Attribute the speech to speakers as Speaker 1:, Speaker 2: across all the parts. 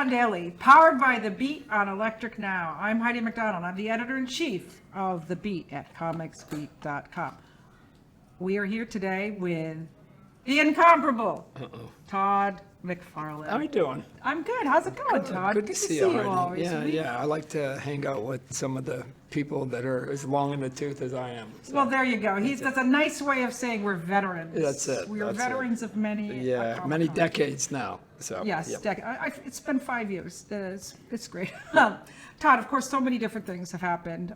Speaker 1: McDonald Daily, powered by The Beat on Electric Now. I'm Heidi McDonald. I'm the editor-in-chief of The Beat at comicsbeat.com. We are here today with the incomparable Todd McFarlane.
Speaker 2: How are you doing?
Speaker 1: I'm good. How's it going, Todd?
Speaker 2: Good to see you,
Speaker 1: always.
Speaker 2: Yeah. I like to hang out with some of the people that are as long in the tooth as I am. So.
Speaker 1: Well, there you go. That's a nice way of saying we're veterans.
Speaker 2: That's it.
Speaker 1: We are veterans of many.
Speaker 2: Many decades now. So
Speaker 1: yes,
Speaker 2: yep.
Speaker 1: It's been 5 years. It's great. Todd, of course, so many different things have happened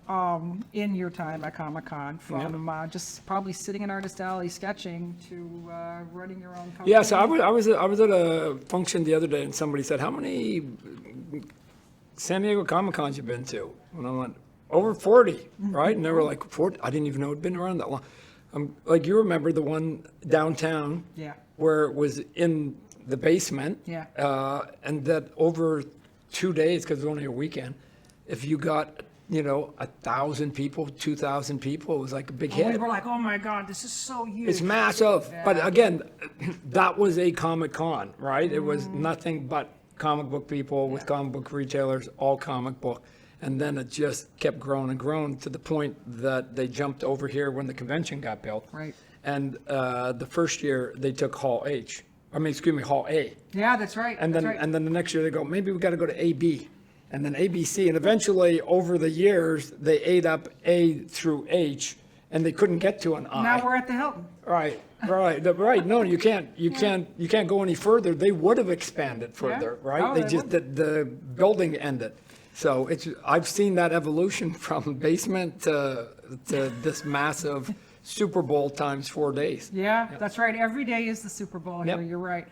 Speaker 1: in your time at Comic-Con, from just probably sitting in Artist Alley sketching to running your own company.
Speaker 2: Yeah, so I was at a function the other day, and somebody said, "How many San Diego Comic-Cons you been to?" And I went, "Over 40, right?" And they were like, 40? I didn't even know it'd been around that long. Like, you remember the one downtown, where it was in the basement, and that over 2 days, because it was only a weekend, if you got 1,000 people, 2,000 people, it was like a big hit.
Speaker 1: We were like, oh my God, this is so huge.
Speaker 2: It's massive. Yeah. But again, that was a Comic-Con, right? It was nothing but comic book people with comic book retailers, all comic book. And then it just kept growing and growing to the point that they jumped over here when the convention got built.
Speaker 1: Right.
Speaker 2: And the first year they took Hall A.
Speaker 1: Yeah, that's right.
Speaker 2: And then the next year they go, maybe we got to go to AB. And then ABC, and eventually over the years they ate up A through H, and they couldn't get to an I.
Speaker 1: Now we're at the Hilton.
Speaker 2: Right. No, you can't go any further. They would have expanded further, right?
Speaker 1: Oh,
Speaker 2: they just the building ended. So I've seen that evolution from basement to this massive Super Bowl times 4 days.
Speaker 1: Yeah, that's right. Every day is the Super Bowl here.
Speaker 2: Yep.
Speaker 1: You're right.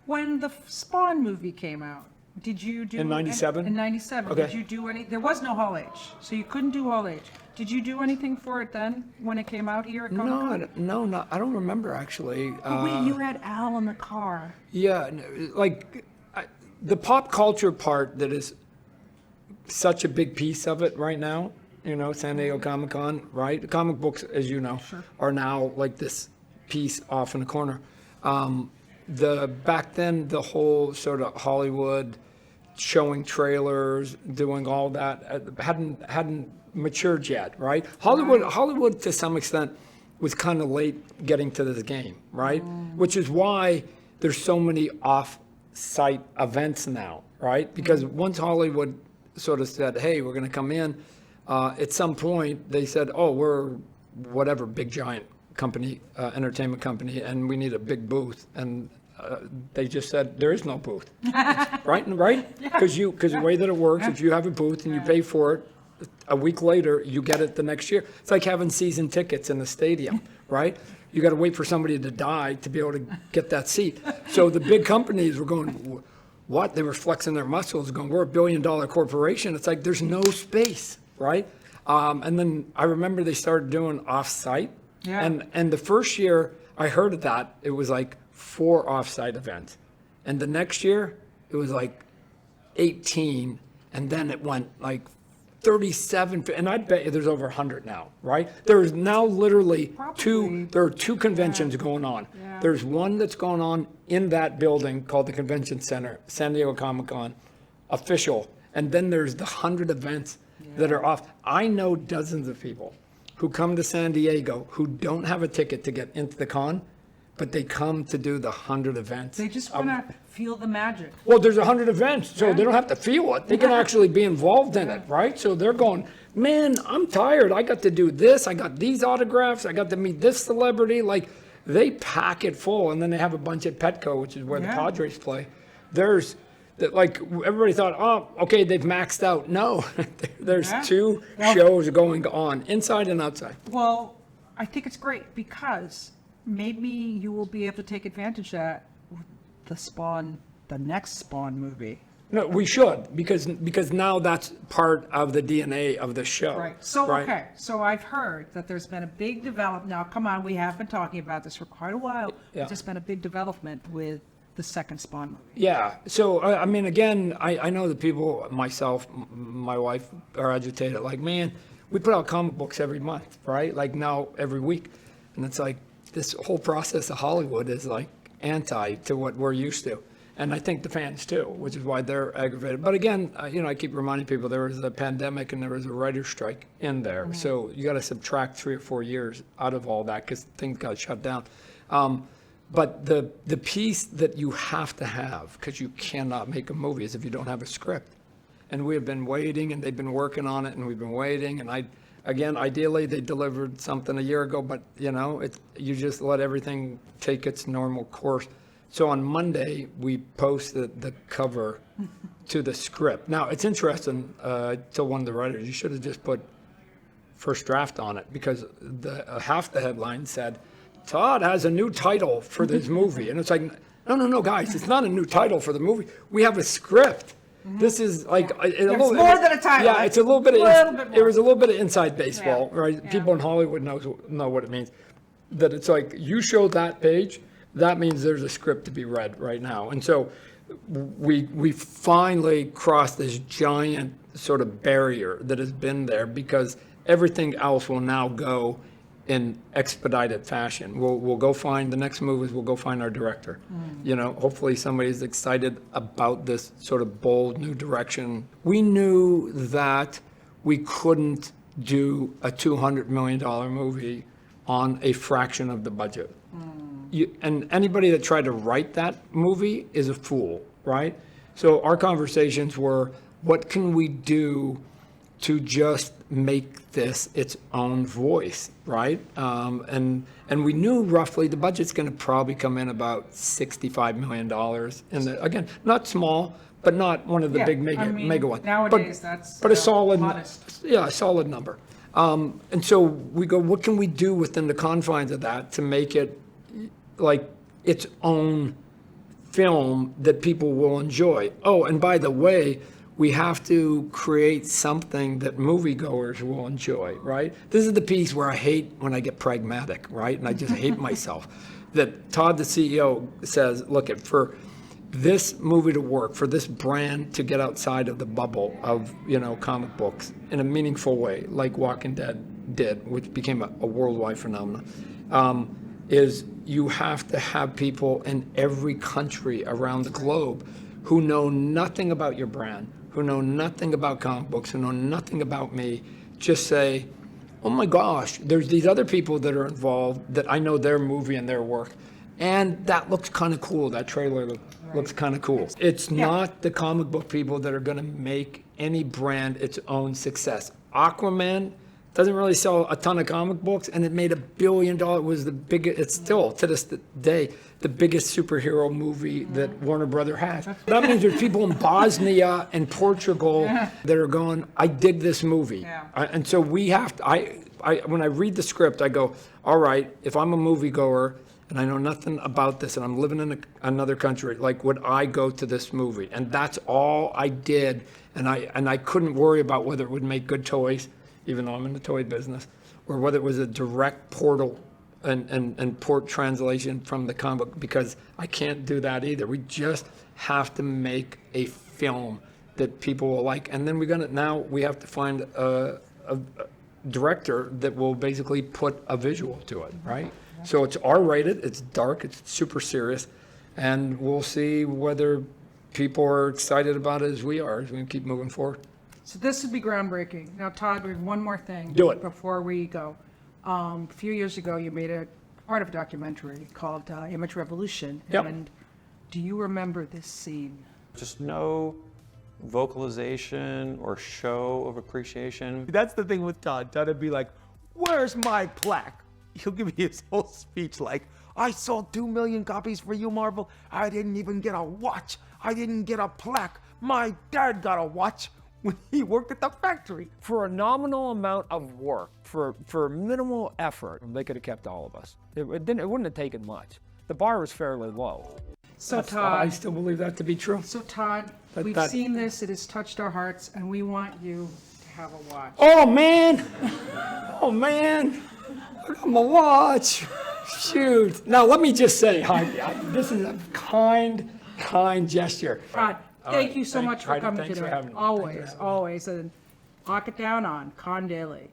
Speaker 1: When the Spawn movie came out, did you do
Speaker 2: in '97?
Speaker 1: In '97,
Speaker 2: okay.
Speaker 1: Did you do any? There was no Hall H, so you couldn't do Hall H. Did you do anything for it then when it came out here at Comic-Con?
Speaker 2: No, I don't remember actually.
Speaker 1: Wait, you had Al in the car.
Speaker 2: Yeah, like the pop culture part that is such a big piece of it right now. San Diego Comic-Con, right? The comic books, as you know, are now like this piece off in the corner. Back then, the whole sort of Hollywood showing trailers, doing all that hadn't matured yet, right? Hollywood to some extent was kind of late getting to this game, right? Which is why there's so many off-site events now, right? Because once Hollywood sort of said, "Hey, we're going to come in," at some point they said, "Oh, we're whatever big giant company, entertainment company, and we need a big booth." And they just said, "There is no booth," right? Because the way that it works, if you have a booth and you pay for it, a week later you get it the next year. It's like having season tickets in the stadium, right? You got to wait for somebody to die to be able to get that seat. So the big companies were going, what? They were flexing their muscles, going, "We're a $1 billion corporation." It's like there's no space, right? And then I remember they started doing off-site, and the first year I heard of that, it was like 4 off-site events, and the next year it was like 18, and then it went like 37, and I bet you there's over 100 now, right? There's now literally there are 2 conventions going on. Yeah. There's one that's going on in that building called the Convention Center, San Diego Comic-Con, official, and then there's the 100 events that are off. I know dozens of people who come to San Diego who don't have a ticket to get into the con, but they come to do the 100 events.
Speaker 1: They just want to feel the magic.
Speaker 2: Well, there's 100 events, so they don't have to feel it. They can actually be involved in it, right? So they're going, "Man, I'm tired. I got to do this. I got these autographs. I got to meet this celebrity." Like, they pack it full, and then they have a bunch at Petco, which is where the Padres play. There's, like, everybody thought, "Oh, okay, they've maxed out." No, there's 2 shows going on, inside and outside.
Speaker 1: Well, I think it's great because maybe you will be able to take advantage of that with the next Spawn movie.
Speaker 2: No, we should, because now that's part of the DNA of the show.
Speaker 1: Right. So, okay. So I've heard that there's been a big development. Now, come on, we have been talking about this for quite a while.
Speaker 2: Yeah.
Speaker 1: There's been a big development with the second Spawn movie.
Speaker 2: Yeah. So, I mean, again, I know that people, myself, my wife, are agitated. Like, man, we put out comic books every month, right? Like, now every week. And it's like, this whole process of Hollywood is like anti to what we're used to. And I think the fans too, which is why they're aggravated. But again, I keep reminding people there was a pandemic and there was a writer's strike in there.
Speaker 1: Mm-hmm.
Speaker 2: So you got to subtract 3 or 4 years out of all that because things got shut down. But the piece that you have to have, because you cannot make a movie, is if you don't have a script. And we have been waiting, and they've been working on it, and we've been waiting. And again, ideally, they delivered something a year ago, but you just let everything take its normal course. So on Monday, we posted the cover to the script. Now, it's interesting, I told one of the writers, you should have just put first draft on it, because half the headline said, Todd has a new title for this movie. And it's like, no, guys, it's not a new title for the movie. We have a script. This is like
Speaker 1: It's more than a title.
Speaker 2: Yeah, it's a little bit of,
Speaker 1: more.
Speaker 2: it was a little bit of inside baseball, right?
Speaker 1: Yeah.
Speaker 2: People in Hollywood know what it means. That it's like, you show that page, that means there's a script to be read right now. And so we finally crossed this giant sort of barrier that has been there, because everything else will now go in expedited fashion. We'll go find, the next move is we'll go find our director. Hopefully somebody's excited about this sort of bold new direction. We knew that we couldn't do a $200 million movie on a fraction of the budget. And anybody that tried to write that movie is a fool, right? So our conversations were, what can we do to just make this its own voice, right? And we knew roughly the budget's going to probably come in about $65 million. And again, not small, but not one of the big mega ones.
Speaker 1: Nowadays, that's
Speaker 2: a solid,
Speaker 1: modest.
Speaker 2: Yeah, a solid number. And so we go, what can we do within the confines of that to make it like its own film that people will enjoy? Oh, and by the way, we have to create something that moviegoers will enjoy, right? This is the piece where I hate when I get pragmatic, right? And I just hate myself. That Todd, the CEO, says, look, for this movie to work, for this brand to get outside of the bubble of, comic books in a meaningful way, like Walking Dead did, which became a worldwide phenomenon, is you have to have people in every country around the globe who know nothing about your brand, who know nothing about comic books, who know nothing about me, just say, oh my gosh, there's these other people that are involved that I know their movie and their work. And that looks kind of cool. That trailer looks kind of cool. It's not the comic book people that are going to make any brand its own success. Aquaman doesn't really sell a ton of comic books, and it made $1 billion. It was the biggest, it's still, to this day, the biggest superhero movie that Warner Brother has. That means there's people in Bosnia and Portugal that are going, I dig this movie. And so we have to, when I read the script, I go, all right, if I'm a moviegoer and I know nothing about this and I'm living in another country, like, would I go to this movie? And that's all I did. And I couldn't worry about whether it would make good toys, even though I'm in the toy business, or whether it was a direct portal and port translation from the comic book, because I can't do that either. We just have to make a film that people will like. And then now we have to find a director that will basically put a visual to it, right? So it's R-rated, it's dark, it's super serious, and we'll see whether people are excited about it as we are, as we keep moving forward.
Speaker 1: So this would be groundbreaking. Now, Todd, we have one more thing.
Speaker 2: Do it.
Speaker 1: Before we go. A few years ago, you made a part of a documentary called Image Revolution.
Speaker 2: Yep.
Speaker 1: And do you remember this scene?
Speaker 3: Just no vocalization or show of appreciation.
Speaker 4: That's the thing with Todd. Todd would be like, where's my plaque? He'll give me his whole speech like, I sold 2 million copies for you, Marvel. I didn't even get a watch. I didn't get a plaque. My dad got a watch when he worked at the factory.
Speaker 5: For a nominal amount of work, for minimal effort, they could have kept all of us. It wouldn't have taken much. The bar was fairly low.
Speaker 1: So
Speaker 2: I
Speaker 1: Todd,
Speaker 2: still believe that to be true.
Speaker 1: we've seen this. It has touched our hearts, and we want you to have a watch.
Speaker 2: Oh man! I got my watch. Shoot. Now let me just say, this is a kind gesture.
Speaker 1: Todd, thank you so much for
Speaker 2: Heidi,
Speaker 1: coming
Speaker 2: thanks
Speaker 1: today.
Speaker 2: for having me.
Speaker 1: Always. And lock it down on Con Daily.